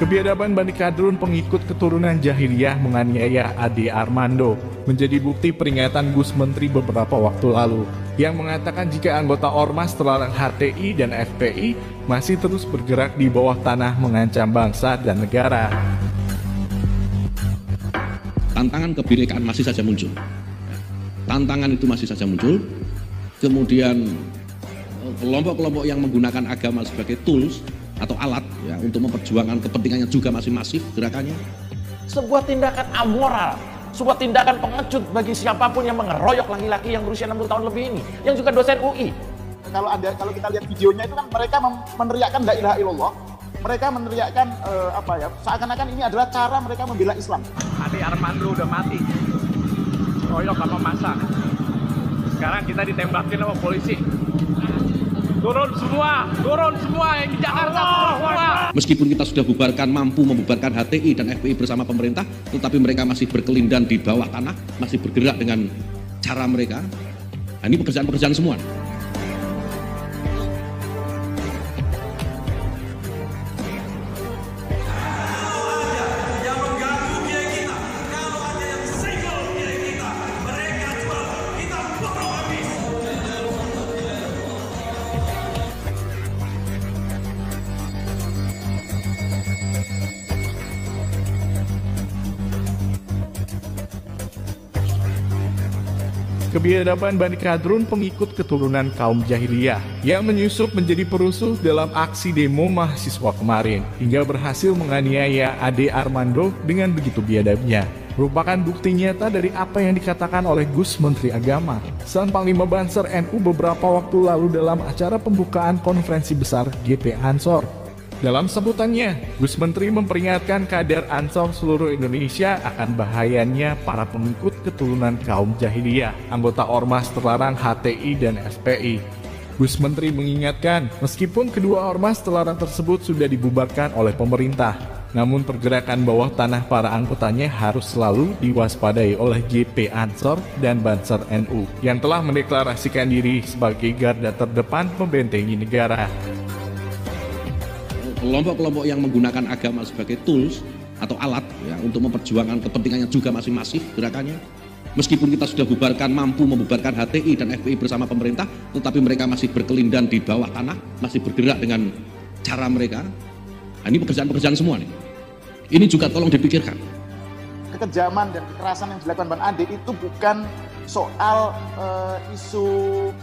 Kebiadaban Bani Kadrun pengikut keturunan jahiliyah menganiaya Ade Armando menjadi bukti peringatan Gus Menteri beberapa waktu lalu yang mengatakan jika anggota Ormas terlarang HTI dan FPI masih terus bergerak di bawah tanah mengancam bangsa dan negara. Tantangan kebinekaan masih saja muncul. Tantangan itu masih saja muncul. Kemudian kelompok-kelompok yang menggunakan agama sebagai tools atau alat ya untuk memperjuangkan kepentingannya juga masih masif gerakannya. Sebuah tindakan amoral, sebuah tindakan pengecut bagi siapapun yang mengeroyok laki-laki yang berusia 60 tahun lebih ini, yang juga dosen UI. Kalau kita lihat videonya itu kan mereka meneriakkan la ilaha illallah, mereka meneriakkan seakan-akan ini adalah cara mereka membela Islam. Ade Armando udah mati, royok sama masa. Sekarang kita ditembakin sama polisi. Turun semua yang di Jakarta, semua. Meskipun kita sudah mampu membubarkan HTI dan FPI bersama pemerintah, tetapi mereka masih berkelindan di bawah tanah, masih bergerak dengan cara mereka. Nah, ini pekerjaan-pekerjaan semua. Kebiadaban Bani Kadrun pengikut keturunan kaum jahiliyah yang menyusup menjadi perusuh dalam aksi demo mahasiswa kemarin hingga berhasil menganiaya Ade Armando dengan begitu biadabnya merupakan bukti nyata dari apa yang dikatakan oleh Gus Menteri Agama Sang Panglima Banser NU beberapa waktu lalu dalam acara pembukaan konferensi besar GP Ansor. Dalam sebutannya, Gus Menteri memperingatkan kader Ansor seluruh Indonesia akan bahayanya para pengikut keturunan kaum jahiliyah, anggota Ormas terlarang HTI dan FPI. Gus Menteri mengingatkan, meskipun kedua Ormas terlarang tersebut sudah dibubarkan oleh pemerintah, namun pergerakan bawah tanah para anggotanya harus selalu diwaspadai oleh GP Ansor dan Banser NU yang telah mendeklarasikan diri sebagai garda terdepan membentengi negara. Kelompok-kelompok yang menggunakan agama sebagai tools atau alat ya untuk memperjuangkan kepentingannya juga masih masif gerakannya. Meskipun kita sudah mampu membubarkan HTI dan FPI bersama pemerintah, tetapi mereka masih berkelindan di bawah tanah, masih bergerak dengan cara mereka. Nah, ini pekerjaan-pekerjaan semua nih. Ini juga tolong dipikirkan. Kekejaman dan kekerasan yang dilakukan Bang Ade itu bukan soal isu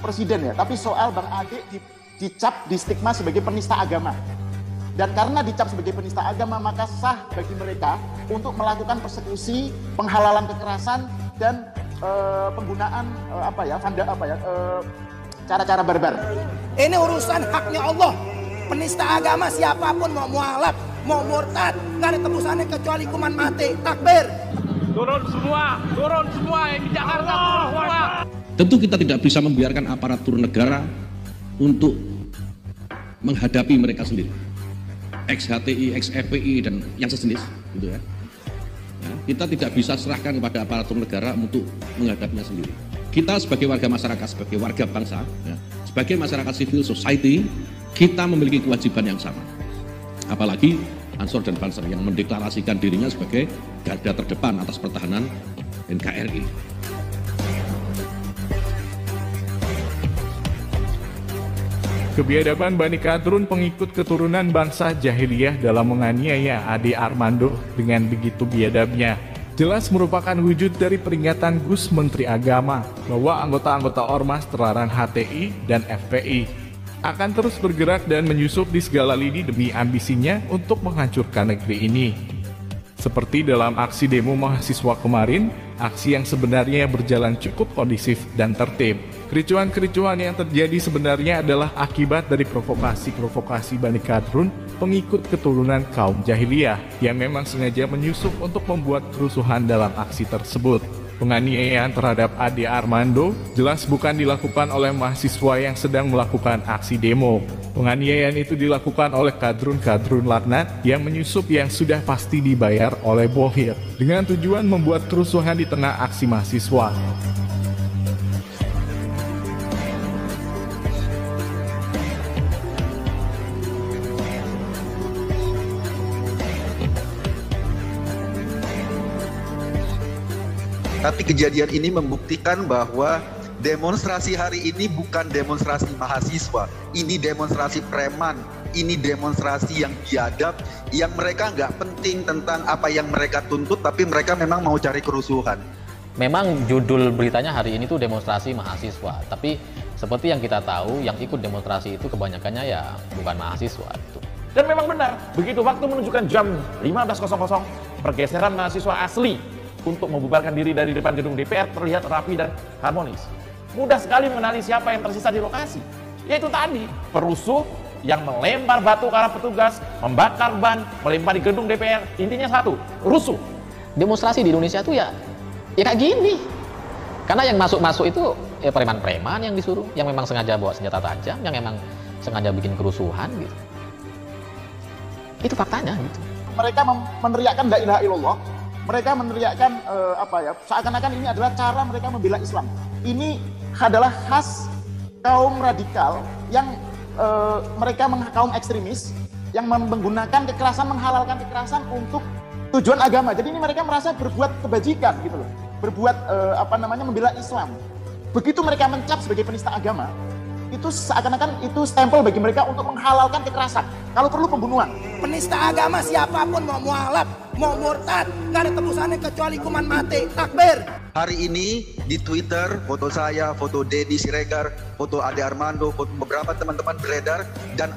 presiden ya, tapi soal Bang Ade dicap, distigma sebagai penista agama. Dan karena dicap sebagai penista agama, maka sah bagi mereka untuk melakukan persekusi, penghalalan kekerasan, dan penggunaan cara-cara barbar. Ini urusan haknya Allah. Penista agama siapapun, mau mualaf, mau murtad, nggak ada tebusannya kecuali hukuman mati. Takbir. Turun semua yang di Jakarta, semua. Tentu kita tidak bisa membiarkan aparatur negara untuk menghadapi mereka sendiri. Ex-HTI, ex-FPI, dan yang sejenis gitu ya. Nah, kita tidak bisa serahkan kepada aparatur negara untuk menghadapinya sendiri. Kita sebagai warga masyarakat, sebagai warga bangsa ya, sebagai masyarakat civil society, kita memiliki kewajiban yang sama. Apalagi Ansor dan Banser yang mendeklarasikan dirinya sebagai garda terdepan atas pertahanan NKRI. Kebiadaban Bani Kadrun pengikut keturunan bangsa jahiliyah dalam menganiaya Ade Armando dengan begitu biadabnya jelas merupakan wujud dari peringatan Gus Menteri Agama bahwa anggota-anggota Ormas terlarang HTI dan FPI akan terus bergerak dan menyusup di segala lini demi ambisinya untuk menghancurkan negeri ini. Seperti dalam aksi demo mahasiswa kemarin, aksi yang sebenarnya berjalan cukup kondisif dan tertib. Kericuhan-kericuhan yang terjadi sebenarnya adalah akibat dari provokasi-provokasi Bani Kadrun pengikut keturunan kaum jahiliyah yang memang sengaja menyusup untuk membuat kerusuhan dalam aksi tersebut. Penganiayaan terhadap Ade Armando jelas bukan dilakukan oleh mahasiswa yang sedang melakukan aksi demo. Penganiayaan itu dilakukan oleh kadrun-kadrun laknat yang menyusup yang sudah pasti dibayar oleh Bohir dengan tujuan membuat kerusuhan di tengah aksi mahasiswa. Tapi kejadian ini membuktikan bahwa demonstrasi hari ini bukan demonstrasi mahasiswa, ini demonstrasi preman, ini demonstrasi yang biadab, yang mereka nggak penting tentang apa yang mereka tuntut, tapi mereka memang mau cari kerusuhan. Memang judul beritanya hari ini tuh demonstrasi mahasiswa, tapi seperti yang kita tahu, yang ikut demonstrasi itu kebanyakannya ya bukan mahasiswa itu. Dan memang benar, begitu waktu menunjukkan jam 15.00, pergeseran mahasiswa asli untuk membubarkan diri dari depan gedung DPR terlihat rapi dan harmonis. Mudah sekali mengenali siapa yang tersisa di lokasi. Yaitu tadi, perusuh yang melempar batu ke arah petugas, membakar ban, melempari gedung DPR. Intinya satu, rusuh. Demonstrasi di Indonesia itu ya kayak gini. Karena yang masuk-masuk itu ya preman-preman yang disuruh, yang memang sengaja bawa senjata tajam, yang memang sengaja bikin kerusuhan gitu. Itu faktanya gitu. Mereka meneriakkan la ilaha illallah. Mereka meneriakkan seakan-akan ini adalah cara mereka membela Islam. Ini adalah khas kaum radikal yang mereka kaum ekstremis yang menggunakan kekerasan, menghalalkan kekerasan untuk tujuan agama. Jadi ini mereka merasa berbuat kebajikan gitu loh, berbuat membela Islam. Begitu mereka mencap sebagai penista agama, itu seakan-akan itu stempel bagi mereka untuk menghalalkan kekerasan. Kalau perlu pembunuhan. Penista agama siapapun, mau mualaf, mau murtad, nggak ada tebusannya kecuali hukuman mati. Takbir. Hari ini di Twitter, foto saya, foto Denny Siregar, foto Ade Armando, foto beberapa teman-teman beredar, dan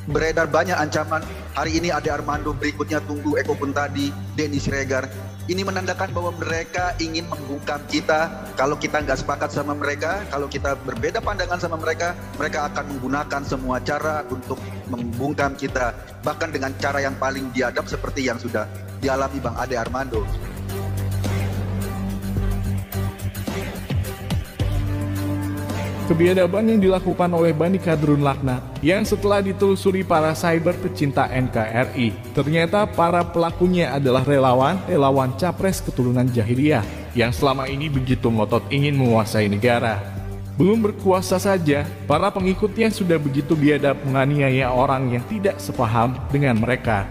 beredar banyak ancaman. Hari ini Ade Armando, berikutnya tunggu Eko Puntadi, Denny Siregar. Ini menandakan bahwa mereka ingin membungkam kita. Kalau kita nggak sepakat sama mereka, kalau kita berbeda pandangan sama mereka, mereka akan menggunakan semua cara untuk membungkam kita. Bahkan dengan cara yang paling biadab seperti yang sudah dialami Bang Ade Armando. Kebiadaban yang dilakukan oleh Bani Kadrun Laknat yang setelah ditelusuri para cyber pecinta NKRI, ternyata para pelakunya adalah relawan capres keturunan jahiliyah yang selama ini begitu ngotot ingin menguasai negara. Belum berkuasa saja, para pengikutnya sudah begitu biadab menganiaya orang yang tidak sepaham dengan mereka.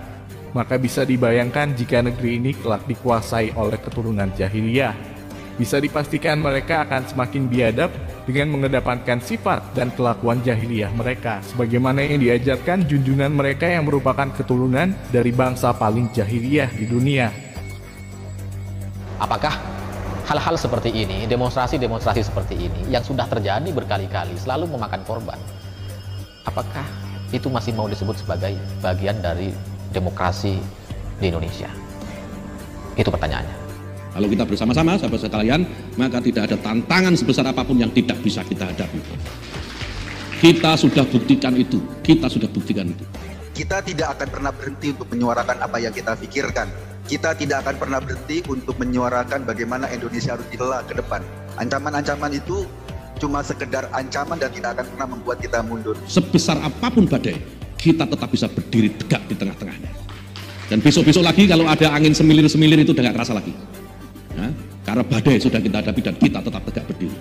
Maka bisa dibayangkan jika negeri ini kelak dikuasai oleh keturunan jahiliyah. Bisa dipastikan mereka akan semakin biadab dengan mengedepankan sifat dan kelakuan jahiliyah mereka, sebagaimana yang diajarkan junjungan mereka yang merupakan keturunan dari bangsa paling jahiliyah di dunia. Apakah hal-hal seperti ini, demonstrasi-demonstrasi seperti ini yang sudah terjadi berkali-kali selalu memakan korban, apakah itu masih mau disebut sebagai bagian dari demokrasi di Indonesia? Itu pertanyaannya. Kalau kita bersama-sama, sahabat sekalian, maka tidak ada tantangan sebesar apapun yang tidak bisa kita hadapi. Kita sudah buktikan itu, kita sudah buktikan itu. Kita tidak akan pernah berhenti untuk menyuarakan apa yang kita pikirkan. Kita tidak akan pernah berhenti untuk menyuarakan bagaimana Indonesia harus dikelola ke depan. Ancaman-ancaman itu cuma sekedar ancaman dan tidak akan pernah membuat kita mundur. Sebesar apapun badai, kita tetap bisa berdiri tegak di tengah-tengahnya. Dan besok-besok lagi kalau ada angin semilir-semilir itu udah gak kerasa lagi. Nah, karena badai sudah kita hadapi dan kita tetap tegak berdiri.